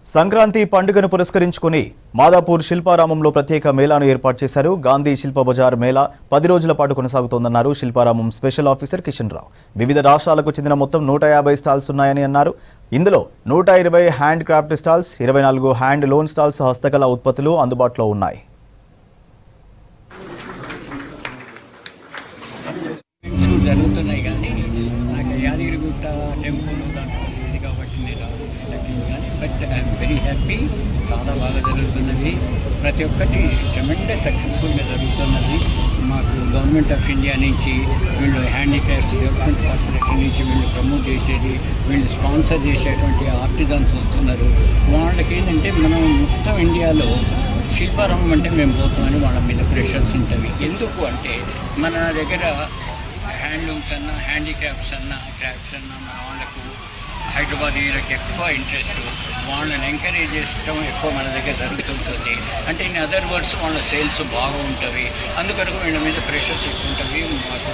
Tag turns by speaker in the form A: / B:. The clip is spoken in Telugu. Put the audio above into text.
A: సంక్రాంతి పండుగను పురస్కరించుకుని మాదాపూర్ శిల్పారామంలో ప్రత్యేక మేళాను ఏర్పాటు చేశారు. గాంధీ శిల్ప బజార్ మేళా 10 రోజుల పాటు కొనసాగుతోందన్నారు శిల్పారామం స్పెషల్ ఆఫీసర్ కిషన్ రావు. వివిధ రాష్ట్రాలకు చెందిన మొత్తం 150 స్టాల్స్ ఉన్నాయని అన్నారు. ఇందులో 120 hand craft stalls, 24 hand loan stalls, హస్తకళ ఉత్పత్తులు అందుబాటులో ఉన్నాయి.
B: జరుగుతున్నాయి కానీ నాకు యాదగిరిగుట్ట టెంపుల్ దాంట్లో ఇది కాబట్టి నేను కానీ బట్ ఐఎమ్ వెరీ హ్యాపీ. చాలా బాగా జరుగుతున్నది. ప్రతి ఒక్కటి ట్రెమెండస్ సక్సెస్ఫుల్గా జరుగుతున్నది. మాకు గవర్నమెంట్ ఆఫ్ ఇండియా నుంచి వీళ్ళు హ్యాండిక్రాఫ్ట్స్ డెవలప్మెంట్ కార్పొరేషన్ నుంచి వీళ్ళు ప్రమోట్ చేసేది, వీళ్ళు స్పాన్సర్ చేసేటువంటి ఆర్టిజన్స్ వస్తున్నారు. వాళ్ళకి ఏంటంటే మనం మొత్తం ఇండియాలో శిల్పారామం అంటే మేము పోతామని వాళ్ళ మీద ప్రెషర్స్ ఉంటుంది. ఎందుకు అంటే మన దగ్గర హ్యాండ్లూమ్స్ అన్నా, హ్యాండిక్రాఫ్ట్స్ అన్నా, క్రాఫ్ట్స్ అన్నా మన వాళ్ళకు హైదరాబాద్ వీళ్ళకి ఎక్కువ ఇంట్రెస్ట్. వాళ్ళని ఎంకరేజ్ చేస్తాం ఎక్కువ మన దగ్గర జరుగుతుంటుంది. అంటే ఇన్ అదర్ వర్డ్స్ వాళ్ళ సేల్స్ బాగా ఉంటుంది. అందుకని వీళ్ళ మీద ప్రెషర్స్ ఎక్కువ ఉంటుంది. మాకు